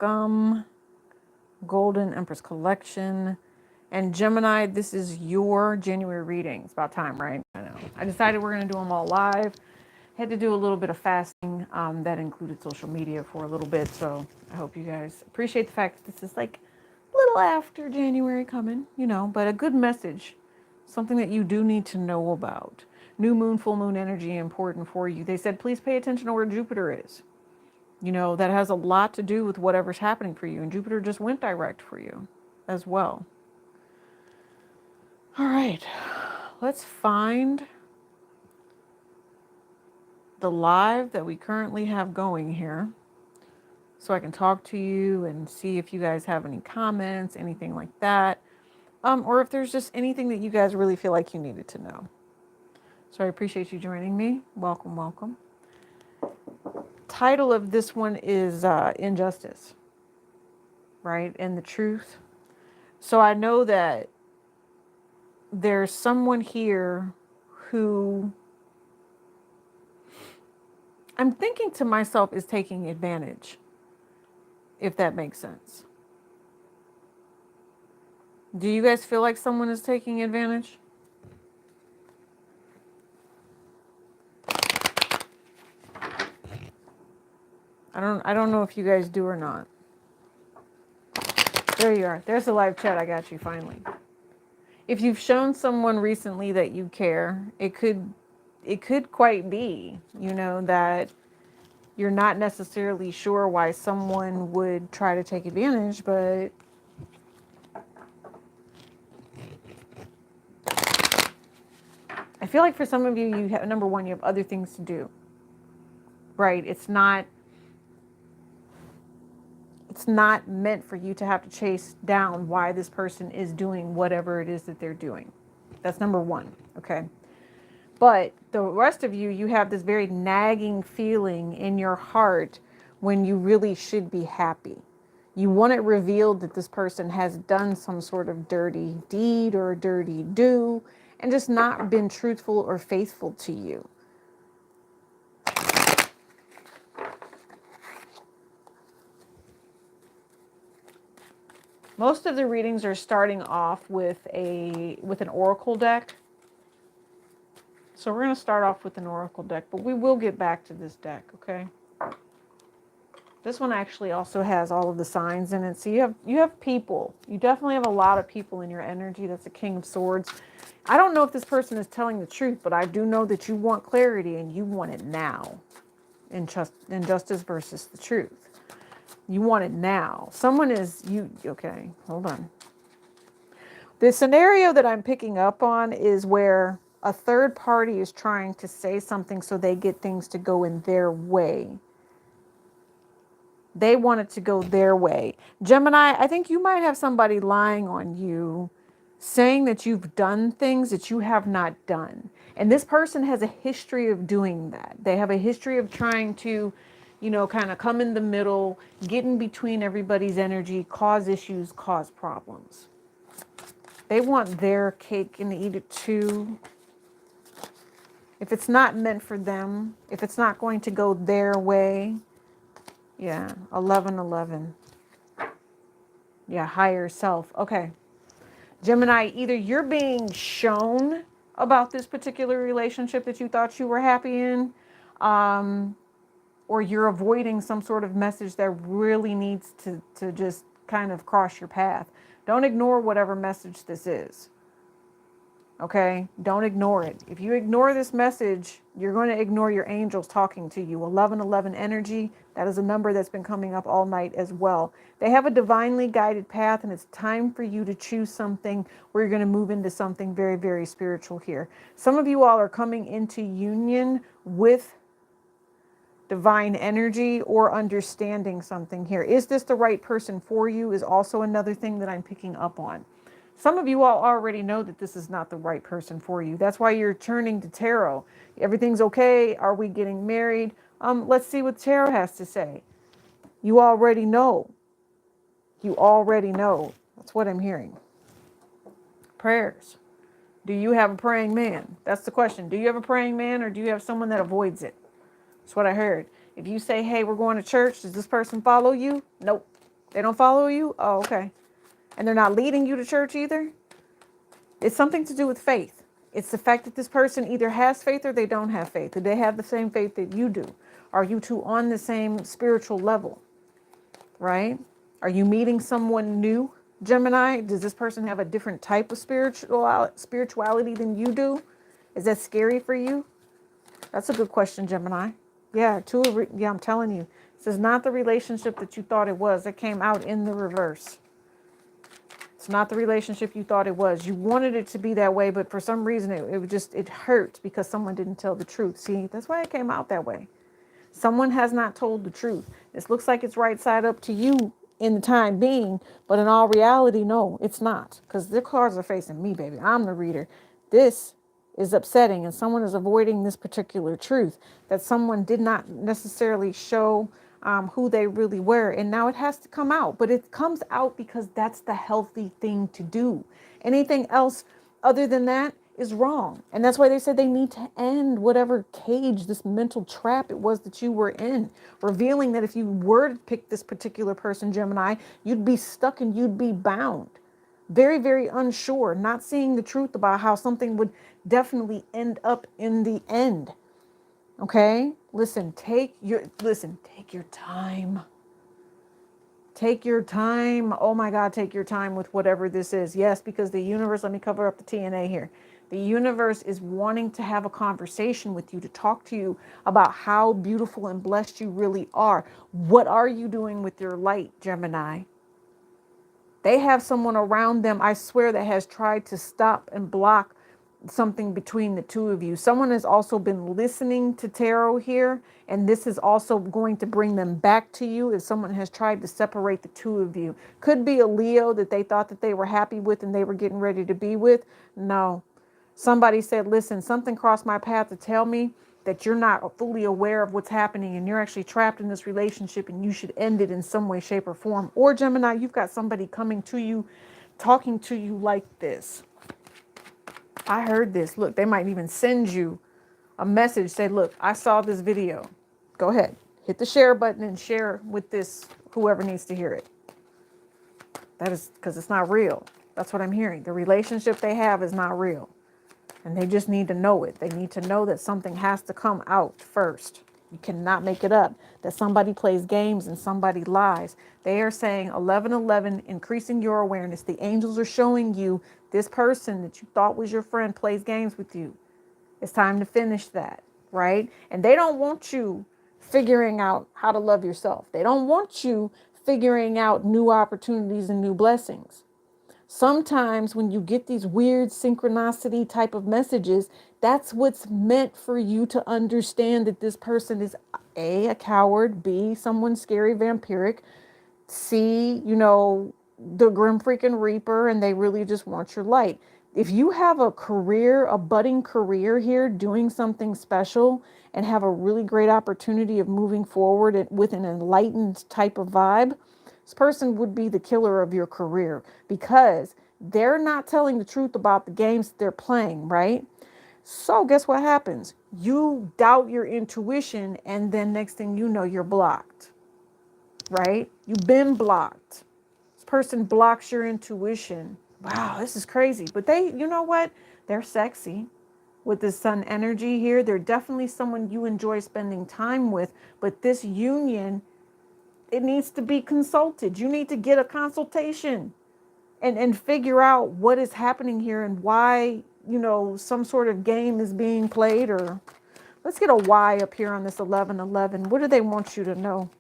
welcome. Golden Empress Collection. And Gemini, this is your January reading. It's about time, right? I know. I decided we're going to do them all live. Had to do a little bit of fasting that included social media for a little bit. So I hope you guys appreciate the fact that this is like a little after January coming, but a good message. Something that you do need to know about. New moon, full moon energy important for you. They said, please pay attention to where Jupiter is. That has a lot to do with whatever's happening for you. And Jupiter just went direct for you as well. All right, let's find the live that we currently have going here so I can talk to you and see if you guys have any comments, anything like that. Or if there's just anything that you guys really feel like you needed to know. So I appreciate you joining me. Welcome, welcome. Title of this one is Injustice, right? And the truth. So I know that there's someone here who I'm thinking to myself is taking advantage, if that makes sense. Do you guys feel like someone is taking advantage? I don't know if you guys do or not. There you are. There's the live chat. I got you finally. If you've shown someone recently that you care, it could quite be, that you're not necessarily sure why someone would try to take advantage, but I feel like for some of you, you have, number one, you have other things to do, right? It's not meant for you to have to chase down why this person is doing whatever it is that they're doing. That's number one, okay? But the rest of you, you have this very nagging feeling in your heart when you really should be happy. You want it revealed that this person has done some sort of dirty deed or dirty do and just not been truthful or faithful to you. Most of the readings are starting off with an oracle deck. So we're going to start off with an oracle deck, but we will get back to this deck, okay? This one actually also has all of the signs in it. So you have people. You definitely have a lot of people in your energy. That's the King of Swords. I don't know if this person is telling the truth, but I do know that you want clarity and you want it now. Injustice versus the truth. You want it now. Okay, hold on. The scenario that I'm picking up on is where a third party is trying to say something so they get things to go in their way. They want it to go their way. Gemini, I think you might have somebody lying on you, saying that you've done things that you have not done. And this person has a history of doing that. They have a history of trying to, kind of come in the middle, get in between everybody's energy, cause issues, cause problems. They want their cake and eat it too. If it's not meant for them, if it's not going to go their way, yeah, 1111. Yeah, higher self. Okay. Gemini, either you're being shown about this particular relationship that you thought you were happy in, or you're avoiding some sort of message that really needs to just kind of cross your path. Don't ignore whatever message this is. Okay? Don't ignore it. If you ignore this message, you're going to ignore your angels talking to you. 1111 energy, that is a number that's been coming up all night as well. They have a divinely guided path, and it's time for you to choose something where you're going to move into something very, very spiritual here. Some of you all are coming into union with divine energy or understanding something here. Is this the right person for you is also another thing that I'm picking up on. Some of you all already know that this is not the right person for you. That's why you're turning to tarot. Everything's okay. Are we getting married? Let's see what tarot has to say. You already know. You already know. That's what I'm hearing. Prayers. Do you have a praying man? That's the question. Do you have a praying man, or do you have someone that avoids it? That's what I heard. If you say, hey, we're going to church, does this person follow you? Nope. They don't follow you? Oh, okay. And they're not leading you to church either? It's something to do with faith. It's the fact that this person either has faith or they don't have faith. Do they have the same faith that you do? Are you two on the same spiritual level, right? Are you meeting someone new, Gemini? Does this person have a different type of spirituality than you do? Is that scary for you? That's a good question, Gemini. Yeah, I'm telling you. This is not the relationship that you thought it was. It came out in the reverse. It's not the relationship you thought it was. You wanted it to be that way, but for some reason it hurt because someone didn't tell the truth. See, that's why it came out that way. Someone has not told the truth. This looks like it's right side up to you in the time being, but in all reality, no, it's not. Because the cards are facing me, baby. I'm the reader. This is upsetting, and someone is avoiding this particular truth that someone did not necessarily show who they really were. And now it has to come out, but it comes out because that's the healthy thing to do. Anything else other than that is wrong. And that's why they said they need to end whatever cage, this mental trap it was that you were in, revealing that if you were to pick this particular person, Gemini, you'd be stuck and you'd be bound. Very, very unsure, not seeing the truth about how something would definitely end up in the end. Okay? Listen, take your time. Take your time. Oh my God, take your time with whatever this is. Yes, because the universe, let me cover up the TNA here. The universe is wanting to have a conversation with you, to talk to you about how beautiful and blessed you really are. What are you doing with your light, Gemini? They have someone around them, I swear, that has tried to stop and block something between the two of you. Someone has also been listening to tarot here, and this is also going to bring them back to you if someone has tried to separate the two of you. Could be a Leo that they thought that they were happy with and they were getting ready to be with. No. Somebody said, listen, something crossed my path to tell me that you're not fully aware of what's happening and you're actually trapped in this relationship and you should end it in some way, shape, or form. Or Gemini, you've got somebody coming to you, talking to you like this. I heard this. Look, they might even send you a message. Say, look, I saw this video. Go ahead. Hit the share button and share with this, whoever needs to hear it. That is because it's not real. That's what I'm hearing. The relationship they have is not real. And they just need to know it. They need to know that something has to come out first. You cannot make it up. That somebody plays games and somebody lies. They are saying 1111, increasing your awareness. The angels are showing you this person that you thought was your friend plays games with you. It's time to finish that, right? And they don't want you figuring out how to love yourself. They don't want you figuring out new opportunities and new blessings. Sometimes when you get these weird synchronicity type of messages, that's what's meant for you to understand that this person is A, a coward, B, someone scary, vampiric, C, the Grim Freaking Reaper, and they really just want your light. If you have a career, a budding career here, doing something special and have a really great opportunity of moving forward with an enlightened type of vibe, this person would be the killer of your career because they're not telling the truth about the games that they're playing, right? So guess what happens? You doubt your intuition, and then next thing you know, you're blocked, right? You've been blocked. This person blocks your intuition. Wow, this is crazy. But you know what? They're sexy. With the sun energy here, they're definitely someone you enjoy spending time with. But this union, it needs to be consulted. You need to get a consultation and figure out what is happening here and why, some sort of game is being played. Or let's get a Y up here on this 1111. What do they want you to know?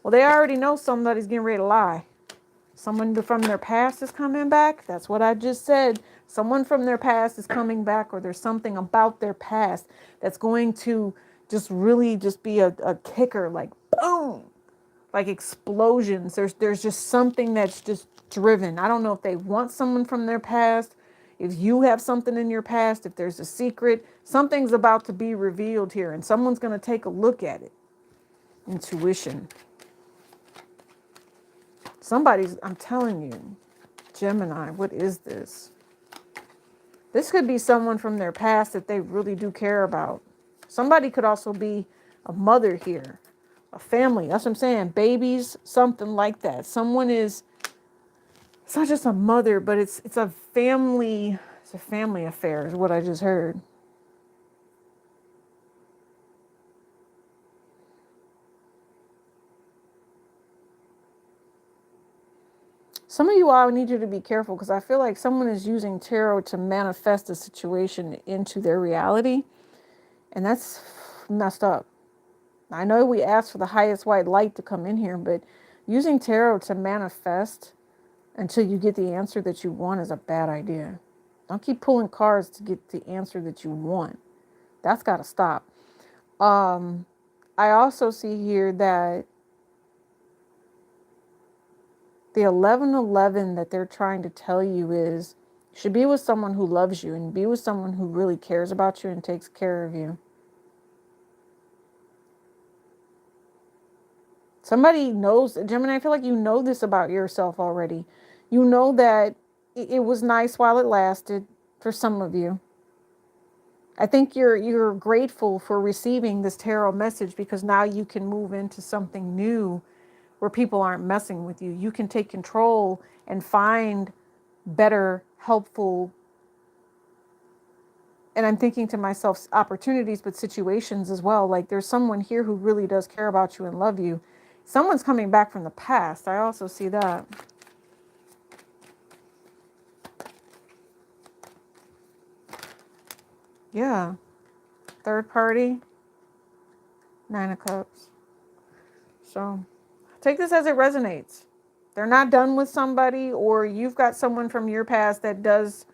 Well, they already know somebody's getting ready to lie. Someone from their past is coming back. That's what I just said. Someone from their past is coming back, or there's something about their past that's going to just really just be a kicker, like boom, like explosions. There's just something that's just driven. I don't know if they want someone from their past, if you have something in your past, if there's a secret, something's about to be revealed here and someone's going to take a look at it. Intuition. I'm telling you, Gemini, what is this? This could be someone from their past that they really do care about. Somebody could also be a mother here. A family. That's what I'm saying. Babies, something like that. Someone is, it's not just a mother, but it's a family. It's a family affair is what I just heard. Some of you, I need you to be careful because I feel like someone is using tarot to manifest a situation into their reality. And that's messed up. I know we asked for the highest white light to come in here, but using tarot to manifest until you get the answer that you want is a bad idea. Don't keep pulling cards to get the answer that you want. That's got to stop. I also see here that the 1111 that they're trying to tell you is you should be with someone who loves you and be with someone who really cares about you and takes care of you. Somebody knows, Gemini, I feel like you know this about yourself already. You know that it was nice while it lasted for some of you. I think you're grateful for receiving this tarot message because now you can move into something new where people aren't messing with you. You can take control and find better, helpful, and I'm thinking to myself opportunities, but situations as well. Like there's someone here who really does care about you and love you. Someone's coming back from the past. I also see that. Yeah. Third party. 9 of Cups. So take this as it resonates. They're not done with somebody, or you've got someone from your past that does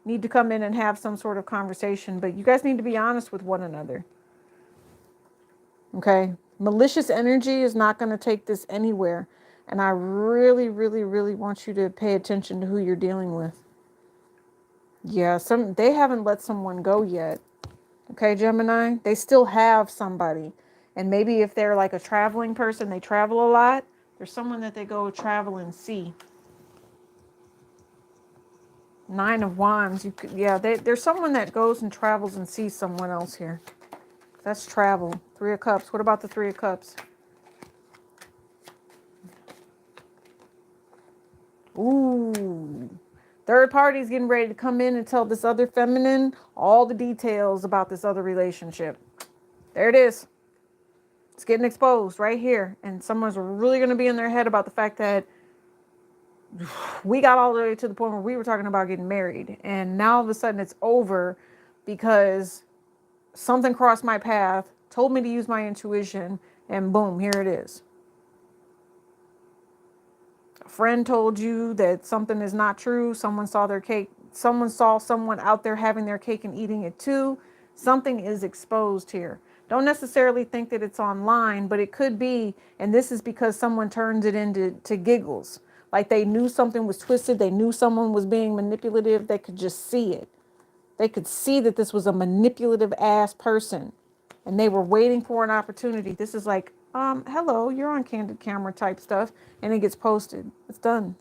need to come in and have some sort of conversation, but you guys need to be honest with one another. Okay? Malicious energy is not going to take this anywhere. And I really, really, really want you to pay attention to who you're dealing with. Yeah, they haven't let someone go yet. Okay, Gemini? They still have somebody. And maybe if they're like a traveling person, they travel a lot, there's someone that they go travel and see. 9 of Wands. There's someone that goes and travels and sees someone else here. That's travel. 3 of Cups. What about the 3 of Cups? Ooh. Third party's getting ready to come in and tell this other feminine all the details about this other relationship. There it is. It's getting exposed right here. And someone's really going to be in their head about the fact that we got all the way to the point where we were talking about getting married. And now all of a sudden it's over because something crossed my path, told me to use my intuition, and boom, here it is. A friend told you that something is not true. Someone saw their cake. Someone saw someone out there having their cake and eating it too. Something is exposed here. Don't necessarily think that it's online, but it could be. And this is because someone turns it into giggles. Like they knew something was twisted. They knew someone was being manipulative. They could just see it. They could see that this was a manipulative ass person. And they were waiting for an opportunity. This is like, hello, you're on candid camera type stuff. And it gets posted. It's done.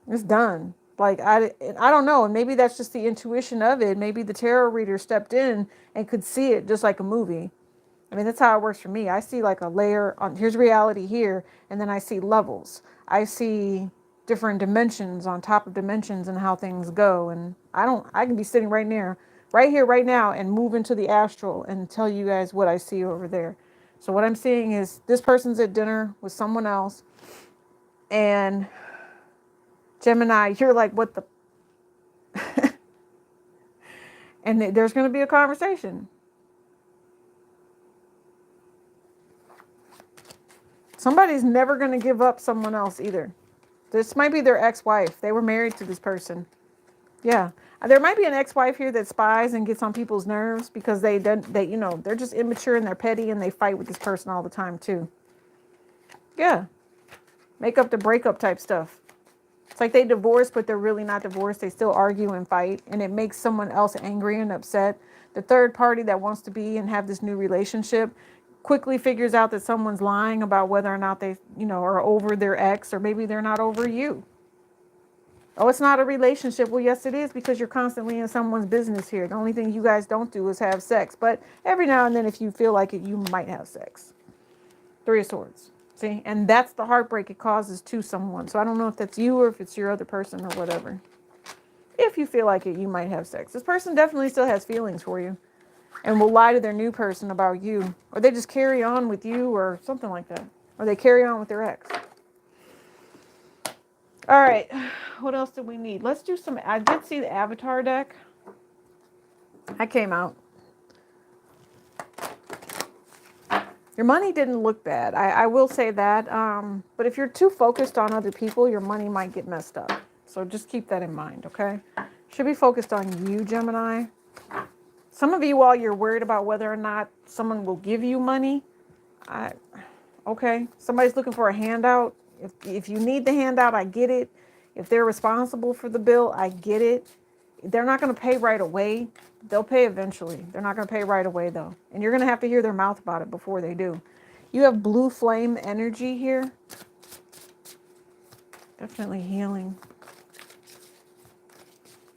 It's done. Like, I don't know. And maybe that's just the intuition of it. Maybe the tarot reader stepped in and could see it just like a movie. I mean, that's how it works for me. I see like a layer on, here's reality here. And then I see levels. I see different dimensions on top of dimensions and how things go. And I can be sitting right here, right now, and move into the astral and tell you guys what I see over there. So what I'm seeing is this person's at dinner with someone else. And Gemini, you're like, what the? And there's going to be a conversation. Somebody's never going to give up someone else either. This might be their ex-wife. They were married to this person. Yeah. There might be an ex-wife here that spies and gets on people's nerves because they're just immature and they're petty and they fight with this person all the time too. Yeah. Make up the breakup type stuff. It's like they divorced, but they're really not divorced. They still argue and fight, and it makes someone else angry and upset. The third party that wants to be and have this new relationship quickly figures out that someone's lying about whether or not they, are over their ex, or maybe they're not over you. Oh, it's not a relationship. Well, yes, it is, because you're constantly in someone's business here. The only thing you guys don't do is have sex. But every now and then, if you feel like it, you might have sex. Three of Swords. See? And that's the heartbreak it causes to someone. So I don't know if that's you or if it's your other person or whatever. If you feel like it, you might have sex. This person definitely still has feelings for you and will lie to their new person about you. Or they just carry on with you or something like that. Or they carry on with their ex. All right. What else do we need? Let's do some. I did see the Avatar deck. I came out. Your money didn't look bad. I will say that. But if you're too focused on other people, your money might get messed up. So just keep that in mind, okay? Should be focused on you, Gemini. Some of you, while you're worried about whether or not someone will give you money, okay, somebody's looking for a handout. If you need the handout, I get it. If they're responsible for the bill, I get it. They're not going to pay right away. They'll pay eventually. They're not going to pay right away, though. And you're going to have to hear their mouth about it before they do. You have blue flame energy here. Definitely healing.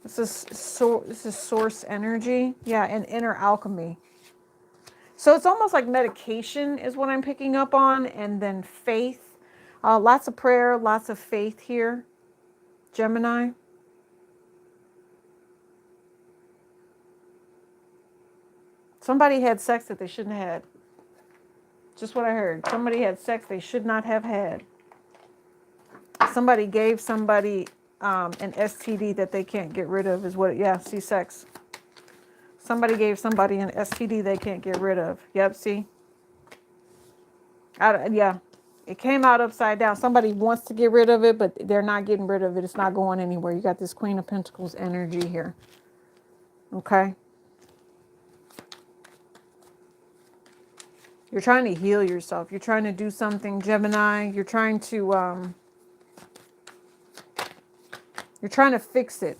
This is source energy. Yeah, and inner alchemy. So it's almost like medication is what I'm picking up on. And then faith. Lots of prayer, lots of faith here. Gemini. Somebody had sex that they shouldn't have had. Just what I heard. Somebody had sex they should not have had. Somebody gave somebody an STD that they can't get rid of is what, yeah, see, sex. Somebody gave somebody an STD they can't get rid of. Yep, see? Yeah, it came out upside down. Somebody wants to get rid of it, but they're not getting rid of it. It's not going anywhere. You got this Queen of Pentacles energy here. Okay? You're trying to heal yourself. You're trying to do something, Gemini. You're trying to fix it.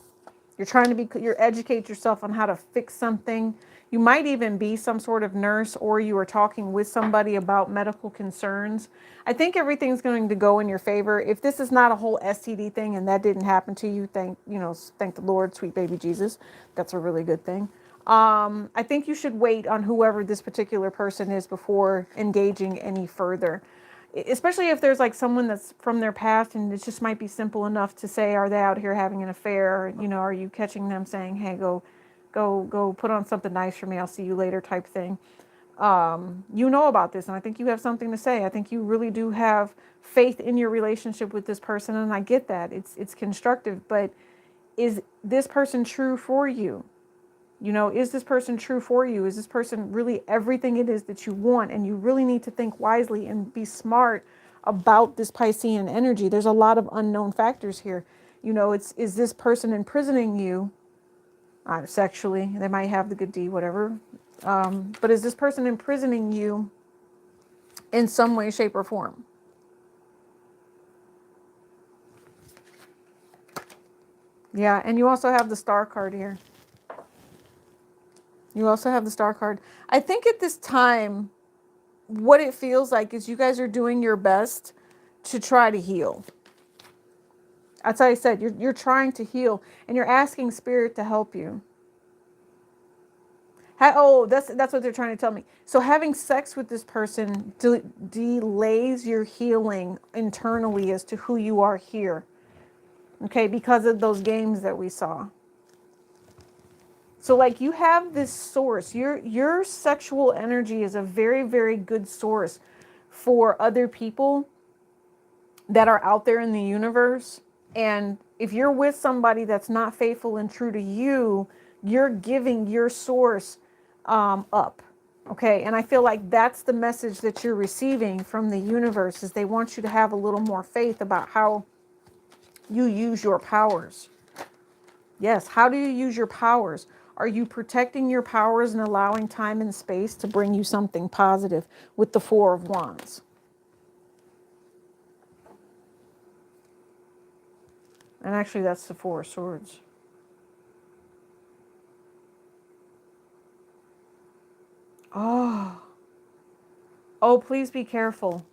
You're educate yourself on how to fix something. You might even be some sort of nurse, or you are talking with somebody about medical concerns. I think everything's going to go in your favor. If this is not a whole STD thing and that didn't happen to you, thank the Lord, sweet baby Jesus. That's a really good thing. I think you should wait on whoever this particular person is before engaging any further. Especially if there's like someone that's from their past, and it just might be simple enough to say, are they out here having an affair? Are you catching them saying, hey, go put on something nice for me. I'll see you later type thing. You know about this, and I think you have something to say. I think you really do have faith in your relationship with this person, and I get that. It's constructive, but is this person true for you? Is this person true for you? Is this person really everything it is that you want? And you really need to think wisely and be smart about this Piscean energy. There's a lot of unknown factors here. Is this person imprisoning you sexually? They might have the good D, whatever. But is this person imprisoning you in some way, shape, or form? Yeah, and you also have the Star card here. You also have the Star card. I think at this time, what it feels like is you guys are doing your best to try to heal. That's how I said, you're trying to heal, and you're asking Spirit to help you. That's what they're trying to tell me. So having sex with this person delays your healing internally as to who you are here. Okay, because of those games that we saw. So like you have this source, your sexual energy is a very, very good source for other people that are out there in the universe. And if you're with somebody that's not faithful and true to you, you're giving your source up. Okay. And I feel like that's the message that you're receiving from the universe, is they want you to have a little more faith about how you use your powers. Yes. How do you use your powers? Are you protecting your powers and allowing time and space to bring you something positive with the Four of Wands? And actually, that's the Four of Swords. Oh, please be careful.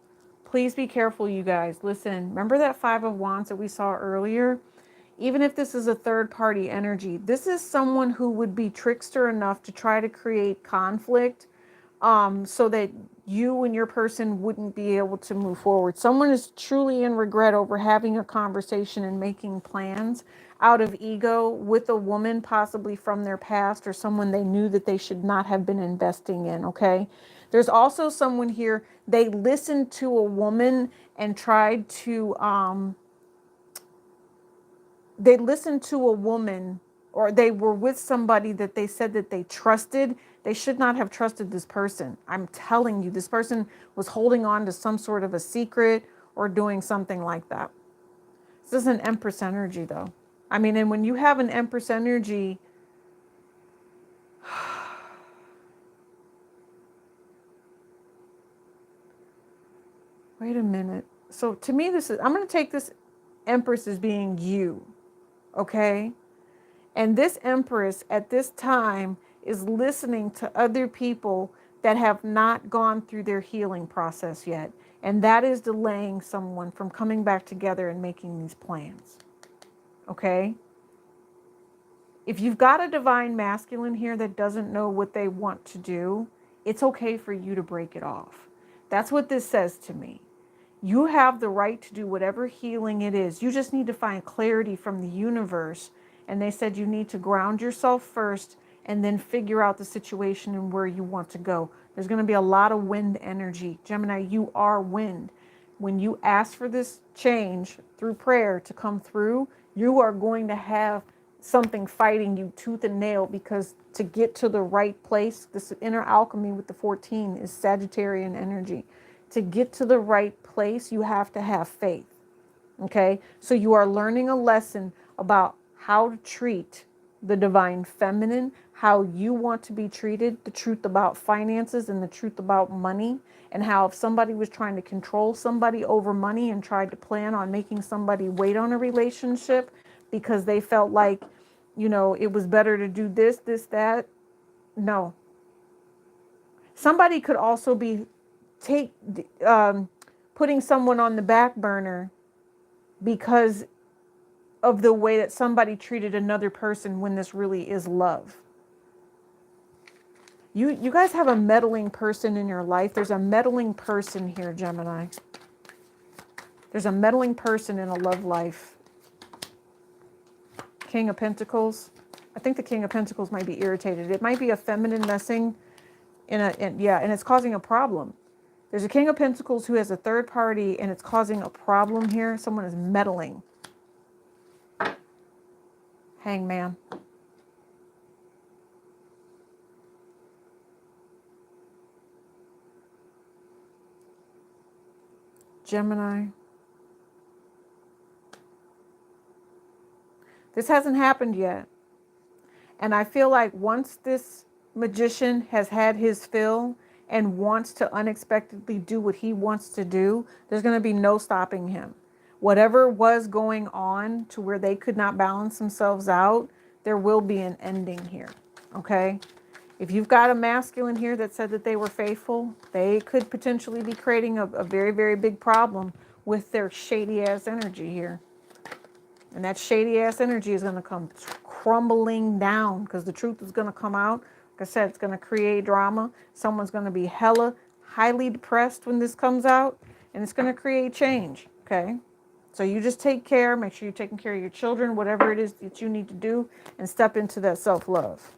Please be careful, you guys. Listen, remember that Five of Wands that we saw earlier? even if this is a third party energy, this is someone who would be trickster enough to try to create conflict, so that you and your person wouldn't be able to move forward. Someone is truly in regret over having a conversation and making plans out of ego with a woman, possibly from their past, or someone they knew that they should not have been investing in. Okay. There's also someone here, they listened to a woman and tried to, they listened to a woman, or they were with somebody that they said that they trusted. They should not have trusted this person. I'm telling you, this person was holding on to some sort of a secret or doing something like that. This is an Empress energy, though. I mean, and when you have an Empress energy, wait a minute. So to me, this is, I'm going to take this Empress as being you. Okay. And this Empress at this time is listening to other people that have not gone through their healing process yet. And that is delaying someone from coming back together and making these plans. Okay? If you've got a divine masculine here that doesn't know what they want to do, it's okay for you to break it off. That's what this says to me. You have the right to do whatever healing it is. You just need to find clarity from the universe. And they said you need to ground yourself first and then figure out the situation and where you want to go. There's going to be a lot of wind energy. Gemini, you are wind. When you ask for this change through prayer to come through, you are going to have something fighting you tooth and nail, because to get to the right place, this inner alchemy with the 14 is Sagittarian energy. To get to the right place, you have to have faith. Okay? So you are learning a lesson about how to treat the divine feminine, how you want to be treated, the truth about finances and the truth about money, and how if somebody was trying to control somebody over money and tried to plan on making somebody wait on a relationship because they felt like, you know, it was better to do this, that. No. Somebody could also be putting someone on the back burner because of the way that somebody treated another person when this really is love. You guys have a meddling person in your life. There's a meddling person here, Gemini. There's a meddling person in a love life. King of Pentacles. I think the King of Pentacles might be irritated. It might be a feminine messing and it's causing a problem. There's a King of Pentacles who has a third party and it's causing a problem here. Someone is meddling. Hangman. Gemini. This hasn't happened yet. And I feel like once this magician has had his fill and wants to unexpectedly do what he wants to do, there's going to be no stopping him. Whatever was going on to where they could not balance themselves out, there will be an ending here. Okay? If you've got a masculine here that said that they were faithful, they could potentially be creating a very, very big problem with their shady ass energy here. And that shady ass energy is going to come crumbling down because the truth is going to come out. Like I said, it's going to create drama. Someone's going to be highly depressed when this comes out, and it's going to create change. Okay? So you just take care. Make sure you're taking care of your children, whatever it is that you need to do, and step into that self-love.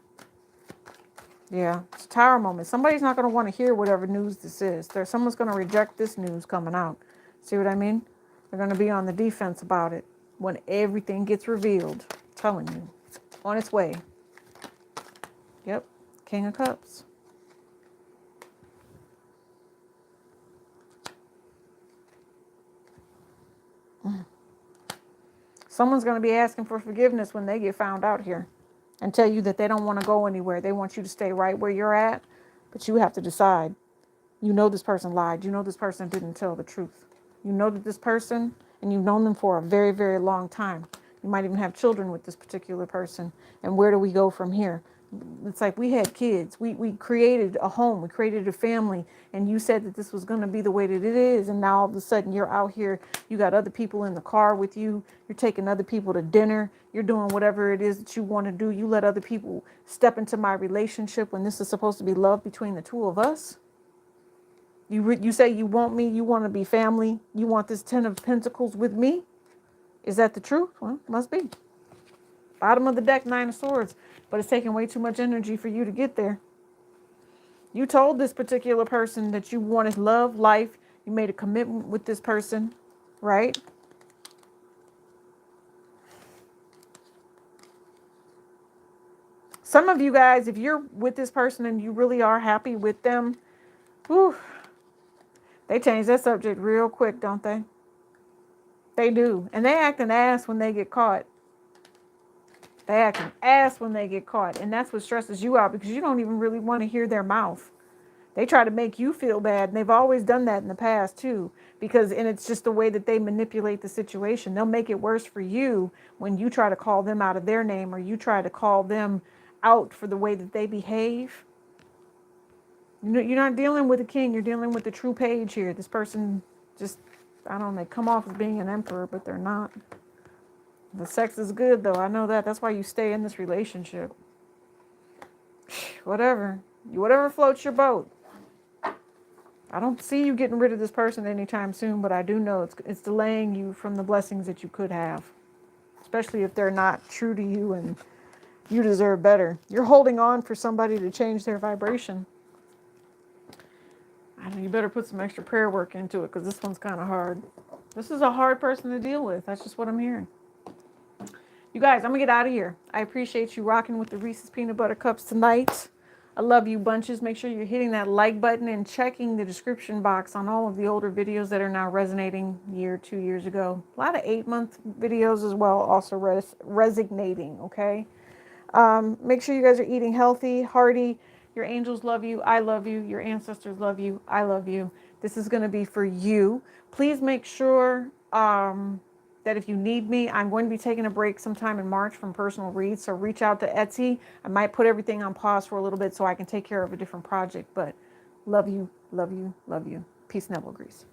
Yeah, it's a tower moment. Somebody's not going to want to hear whatever news this is. Someone's going to reject this news coming out. See what I mean? They're going to be on the defense about it when everything gets revealed. I'm telling you, it's on its way. Yep, King of Cups. Someone's going to be asking for forgiveness when they get found out here and tell you that they don't want to go anywhere. They want you to stay right where you're at, but you have to decide. You know this person lied. You know this person didn't tell the truth. You know that this person, and you've known them for a very, very long time. You might even have children with this particular person. And where do we go from here? It's like we had kids. We created a home. We created a family. And you said that this was going to be the way that it is. And now all of a sudden you're out here. You got other people in the car with you. You're taking other people to dinner. You're doing whatever it is that you want to do. You let other people step into my relationship when this is supposed to be love between the two of us. You say you want me. You want to be family. You want this 10 of Pentacles with me. Is that the truth? Well, must be. Bottom of the deck, 9 of Swords. But it's taking way too much energy for you to get there. You told this particular person that you wanted love, life. You made a commitment with this person, right? Some of you guys, if you're with this person and you really are happy with them, whew, they change that subject real quick, don't they? They do. And they act an ass when they get caught. They act an ass when they get caught. And that's what stresses you out because you don't even really want to hear their mouth. They try to make you feel bad. And they've always done that in the past too. And it's just the way that they manipulate the situation. They'll make it worse for you when you try to call them out of their name or you try to call them out for the way that they behave. You're not dealing with a king. You're dealing with the true page here. This person just, I don't know, they come off as being an emperor, but they're not. The sex is good, though. I know that. That's why you stay in this relationship. Whatever floats your boat. I don't see you getting rid of this person anytime soon, but I do know it's delaying you from the blessings that you could have, especially if they're not true to you and you deserve better. You're holding on for somebody to change their vibration. You better put some extra prayer work into it because this one's kind of hard. This is a hard person to deal with. That's just what I'm hearing. You guys, I'm going to get out of here. I appreciate you rocking with the Reese's Peanut Butter Cups tonight. I love you bunches. Make sure you're hitting that like button and checking the description box on all of the older videos that are now resonating 2 years ago. A lot of 8-month videos as well also resonating, okay? Make sure you guys are eating healthy, hearty. Your angels love you. I love you. Your ancestors love you. I love you. This is going to be for you. Please make sure that if you need me, I'm going to be taking a break sometime in March from personal reads. So reach out to Etsy. I might put everything on pause for a little bit so I can take care of a different project. But love you, love you, love you. Peace, Neville Grease.